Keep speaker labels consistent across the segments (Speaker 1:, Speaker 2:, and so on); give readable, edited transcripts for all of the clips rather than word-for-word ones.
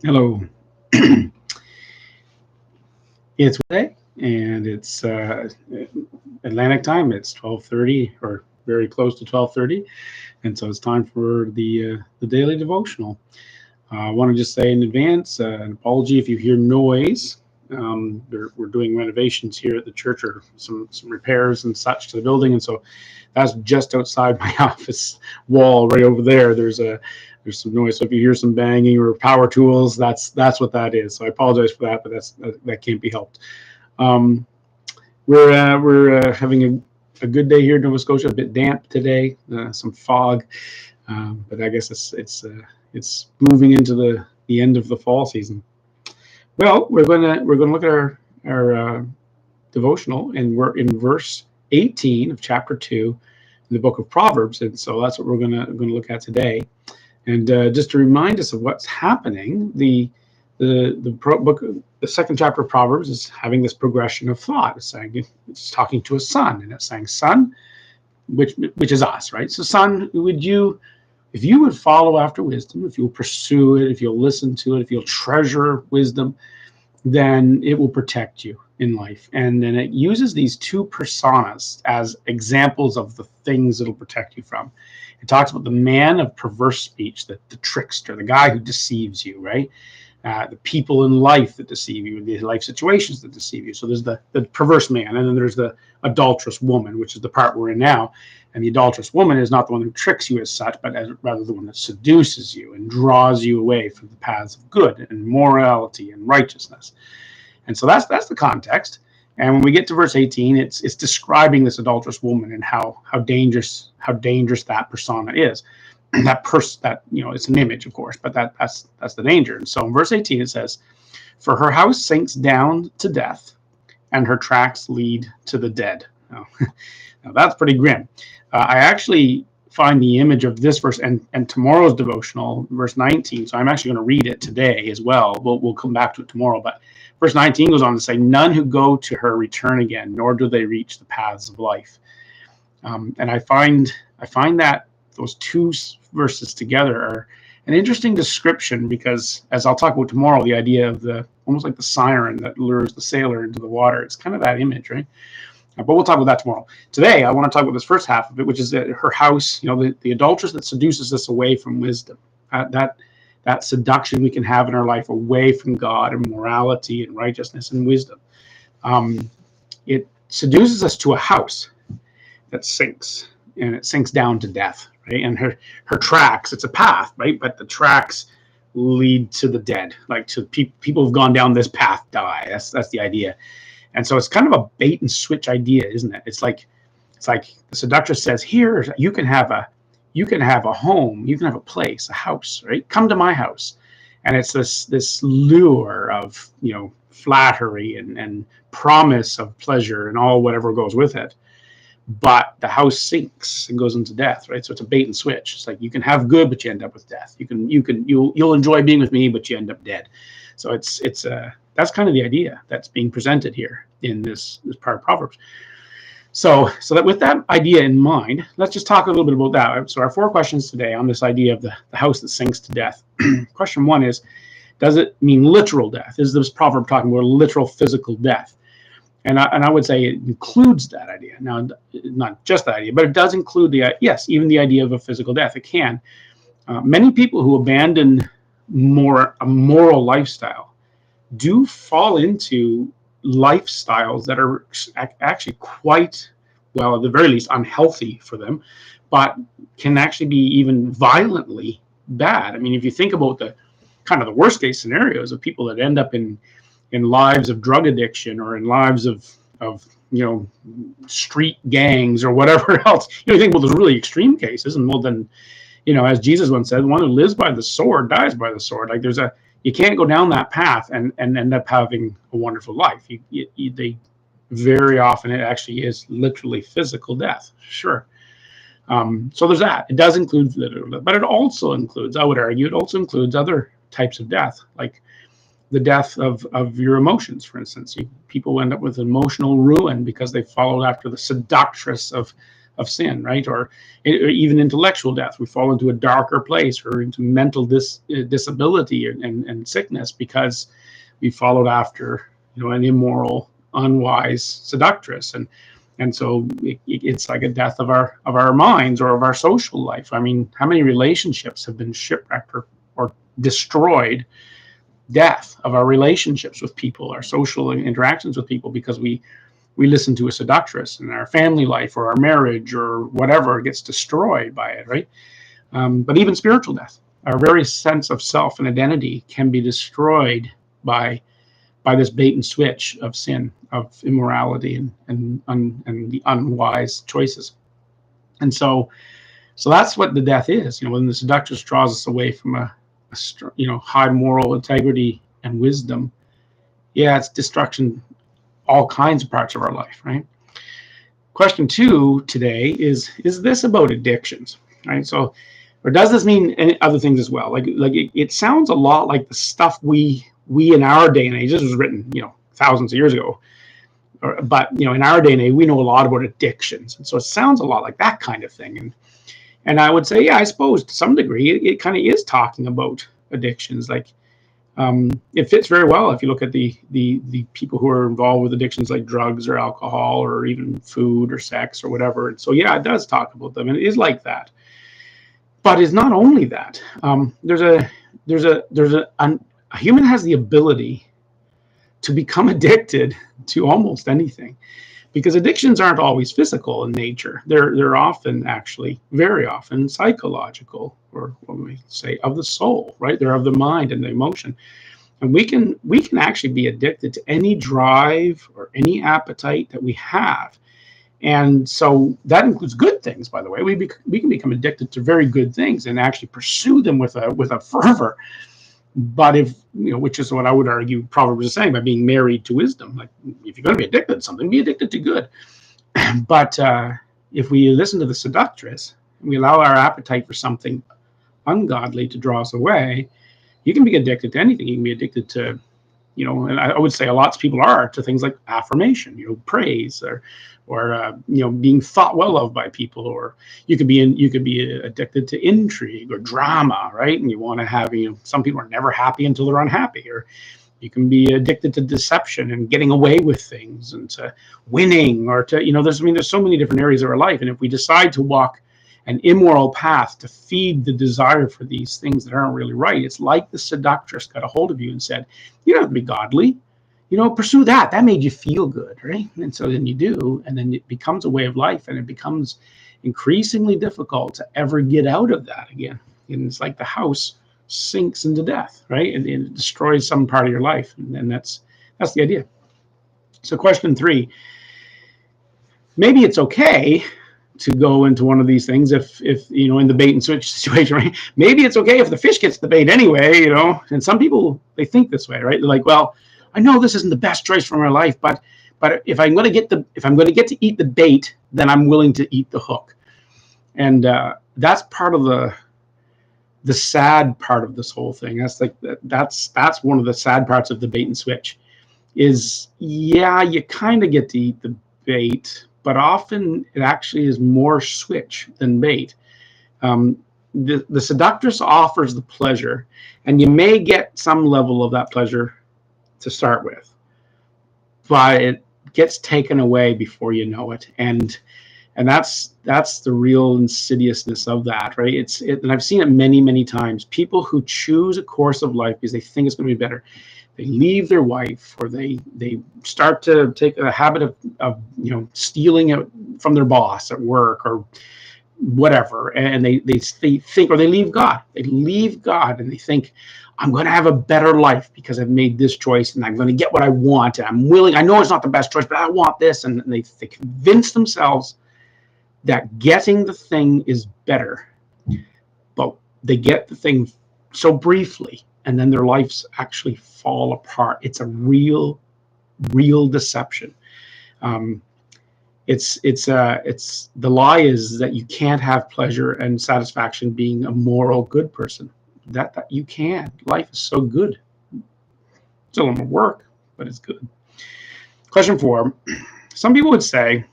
Speaker 1: Hello. It's Wednesday, and it's Atlantic time. It's 12:30, or very close to 12:30, and so it's time for the daily devotional. I want to just say in advance an apology if you hear noise. We're doing renovations here at the church, or some repairs and such to the building, and so that's just outside my office wall, right over there. There's some noise. So if you hear some banging or power tools, that's what that is. So I apologize for that, but that can't be helped. Um, we're having a good day here in Nova Scotia. A bit damp today, some fog, but I guess it's moving into the end of the fall season. Well, we're gonna look at our devotional, and we're in verse 18 of chapter 2 in the book of Proverbs, and so that's what we're gonna look at today. And just to remind us of what's happening, book, the second chapter of Proverbs is having this progression of thought. It's talking to a son, and it's saying, "Son," which is us, right? So, son, if you would follow after wisdom, if you'll pursue it, if you'll listen to it, if you'll treasure wisdom, then it will protect you in life. And then it uses these two personas as examples of the things it'll protect you from. It talks about the man of perverse speech, the trickster, the guy who deceives you, right? The people in life that deceive you, the life situations that deceive you. So there's the perverse man, and then there's the adulterous woman, which is the part we're in now. And the adulterous woman is not the one who tricks you as such, but rather the one that seduces you and draws you away from the paths of good and morality and righteousness. And so that's the context. And when we get to verse 18, it's describing this adulterous woman and how dangerous that persona is. That it's an image, of course, but that's the danger. And so in verse 18 it says, "For her house sinks down to death, and her tracks lead to the dead." Now that's pretty grim. I actually find the image of this verse and tomorrow's devotional, verse 19. So I'm actually going to read it today as well. We'll come back to it tomorrow. But verse 19 goes on to say, "None who go to her return again, nor do they reach the paths of life." And I find that those two verses together are an interesting description, because, as I'll talk about tomorrow, the idea of the almost like the siren that lures the sailor into the water. It's kind of that image, right? But we'll talk about that tomorrow. Today, I want to talk about this first half of it, which is that her house, the adulteress that seduces us away from wisdom, that seduction we can have in our life away from God and morality and righteousness and wisdom. It seduces us to a house that sinks, and it sinks down to death, right? And her tracks, it's a path, right? But the tracks lead to the dead, like to people who've gone down this path die. That's the idea. And so it's kind of a bait and switch idea, isn't it? It's like the seductress says, "Here, you can have a home, you can have a place, a house, right? Come to my house." And it's this lure of flattery and promise of pleasure and all whatever goes with it. But the house sinks and goes into death, right? So it's a bait and switch. It's like you can have good, but you end up with death. You'll enjoy being with me, but you end up dead. So that's kind of the idea that's being presented here in this part of Proverbs. So that with that idea in mind, let's just talk a little bit about that. So our 4 questions today on this idea of the house that sinks to death. Question 1 is, does it mean literal death? Is this proverb talking about literal physical death? And I would say it includes that idea. Now, not just that idea, but it does include even the idea of a physical death. It can. Many people who abandon a moral lifestyle do fall into lifestyles that are actually quite, well, at the very least, unhealthy for them, but can actually be even violently bad. I mean, if you think about the kind of the worst case scenarios of people that end up in lives of drug addiction, or in lives of street gangs or whatever else, you think about those really extreme cases, and well, then as Jesus once said, one who lives by the sword dies by the sword. Like you can't go down that path and end up having a wonderful life. They very often, it actually is literally physical death. Sure. So there's that. It does include literal death, but it also includes, I would argue, it also includes other types of death, like the death of your emotions, for instance. People end up with emotional ruin because they followed after the seductress of of sin, right? Or even intellectual death. We fall into a darker place or into mental disability and sickness because we followed after, an immoral, unwise seductress. And so it's like a death of our minds or of our social life. I mean, how many relationships have been shipwrecked or destroyed? Death of our relationships with people, our social interactions with people, because we listen to a seductress, and our family life or our marriage or whatever gets destroyed by it, right? But even spiritual death, our very sense of self and identity can be destroyed by this bait and switch of sin, of immorality, and the unwise choices. And so that's what the death is. When the seductress draws us away from a high moral integrity and wisdom, it's destruction, all kinds of parts of our life, right? Question 2 today is this about addictions, right? So, or does this mean any other things as well? Like it sounds a lot like the stuff we in our day and age, this was written, thousands of years ago, but in our day and age, we know a lot about addictions. And so it sounds a lot like that kind of thing. And I would say, I suppose to some degree, it kind of is talking about addictions. Like, it fits very well if you look at the people who are involved with addictions like drugs or alcohol or even food or sex or whatever. And so, it does talk about them, and it is like that. But it's not only that. A human has the ability to become addicted to almost anything, because addictions aren't always physical in nature. They're often, actually, very often, psychological, or what we say, of the soul, right? They're of the mind and the emotion. And we can actually be addicted to any drive or any appetite that we have. And so that includes good things, by the way. We can become addicted to very good things and actually pursue them with a fervor. But which is what I would argue Proverbs is saying by being married to wisdom. Like, if you're going to be addicted to something, be addicted to good. But if we listen to the seductress and we allow our appetite for something ungodly to draw us away, you can be addicted to anything. You can be addicted to, and I would say lots of people are, to things like affirmation, praise, or being thought well of by people. Or you could be addicted to intrigue or drama, right? And you want to have, some people are never happy until they're unhappy. Or you can be addicted to deception and getting away with things, and to winning, or to, there's so many different areas of our life. And if we decide to walk an immoral path to feed the desire for these things that aren't really right, it's like the seductress got a hold of you and said, you don't have to be godly, pursue that made you feel good, right? And so then you do, and then it becomes a way of life, and it becomes increasingly difficult to ever get out of that again. And it's like the house sinks into death, right? And it destroys some part of your life. And that's the idea. So question 3, maybe it's okay to go into one of these things if in the bait and switch situation, right? Maybe it's okay if the fish gets the bait anyway, and some people, they think this way, right? They're like, well, I know this isn't the best choice for my life, but if I'm going to get to eat the bait, then I'm willing to eat the hook. And that's part of the sad part of this whole thing. That's one of the sad parts of the bait and switch is, you kind of get to eat the bait, but often it actually is more switch than bait. The seductress offers the pleasure, and you may get some level of that pleasure to start with, but it gets taken away before you know it. And that's the real insidiousness of that, right? And I've seen it many, many times. People who choose a course of life because they think it's going to be better, they leave their wife, or they start to take a habit of stealing it from their boss at work or whatever, and they think, or they leave God. They leave God, and they think, I'm going to have a better life because I've made this choice, and I'm going to get what I want, and I'm willing. I know it's not the best choice, but I want this, and they convince themselves that getting the thing is better, but they get the thing so briefly, and then their lives actually fall apart. It's a real deception. It's the lie is that you can't have pleasure and satisfaction being a moral good person. That you can. Life is so good. It's a lot of work, but it's good. Question 4. Some people would say,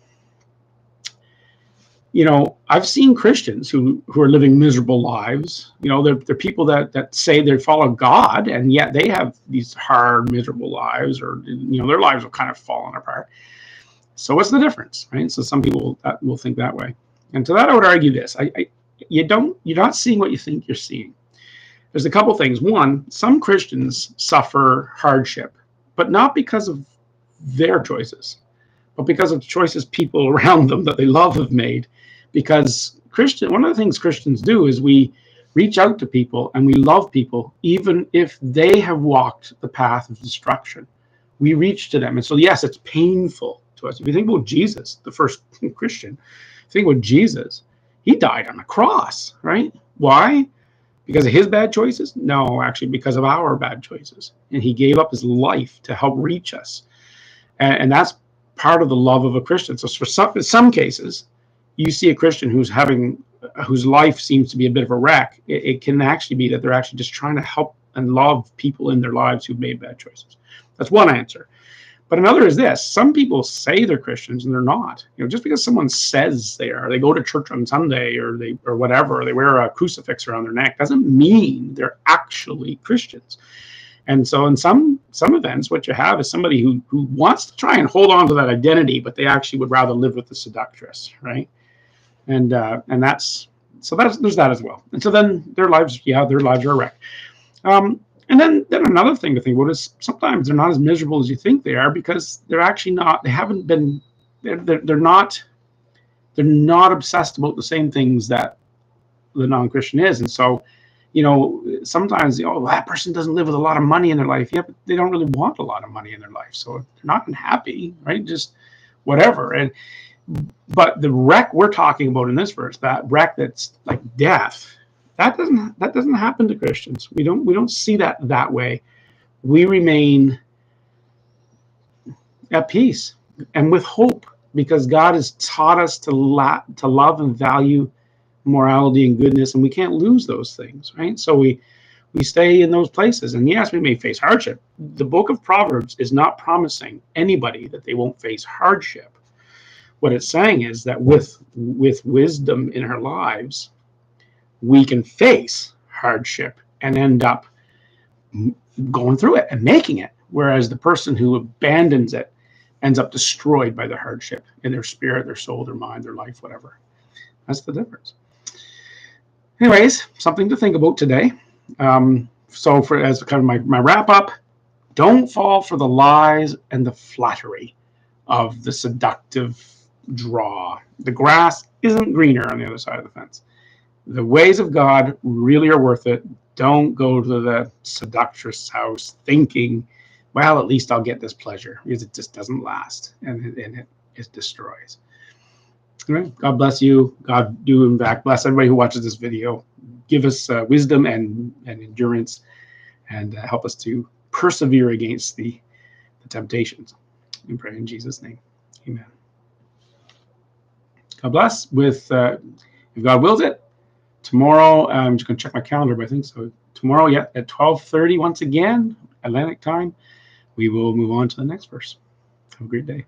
Speaker 1: I've seen Christians who are living miserable lives. They're people that say they follow God, and yet they have these hard, miserable lives, or their lives are kind of falling apart. So what's the difference, right? So some people will think that way, and to that I would argue this: you're not seeing what you think you're seeing. There's a couple things. One, some Christians suffer hardship, but not because of their choices, but because of choices people around them that they love have made. Because one of the things Christians do is we reach out to people and we love people, even if they have walked the path of destruction. We reach to them. And so, yes, it's painful to us. If you think about Jesus, the first Christian, think about Jesus. He died on a cross, right? Why? Because of his bad choices? No, actually, because of our bad choices. And he gave up his life to help reach us. And that's part of the love of a Christian. So for some cases, you see a Christian whose life seems to be a bit of a wreck. It can actually be that they're actually just trying to help and love people in their lives who've made bad choices. That's one answer. But another is this: some people say they're Christians and they're not. Just because someone says they are, they go to church on Sunday or whatever, or they wear a crucifix around their neck, doesn't mean they're actually Christians. And so in some events, what you have is somebody who wants to try and hold on to that identity, but they actually would rather live with the seductress, right? And there's that as well. And so then their lives are a wreck. And then another thing to think about is sometimes they're not as miserable as you think they are, because they're actually not. They haven't been. They're not obsessed about the same things that the non-Christian is. And so, sometimes that person doesn't live with a lot of money in their life. Yeah, but they don't really want a lot of money in their life, so they're not unhappy, right? Just whatever. But the wreck we're talking about in this verse, that wreck that's like death, that doesn't happen to Christians. We don't see that way. We remain at peace and with hope, because God has taught us to love and value morality and goodness, and we can't lose those things, right? So we stay in those places. And yes, we may face hardship. The book of Proverbs is not promising anybody that they won't face hardship. What it's saying is that with wisdom in our lives, we can face hardship and end up going through it and making it, whereas the person who abandons it ends up destroyed by the hardship in their spirit, their soul, their mind, their life, whatever. That's the difference. Anyways, something to think about today. So as kind of my wrap up, don't fall for the lies and the flattery of the seductive draw. The grass isn't greener on the other side of the fence. The ways of God really are worth it. Don't go to the seductress house thinking, well, at least I'll get this pleasure, because it just doesn't last, and it destroys. All right. God bless you. God do in fact bless everybody who watches this video. Give us wisdom and endurance, and help us to persevere against the temptations. We pray in Jesus' name. Amen. God bless. If God wills it, tomorrow, I'm just going to check my calendar, but I think so. Tomorrow, at 12:30, once again, Atlantic time, we will move on to the next verse. Have a great day.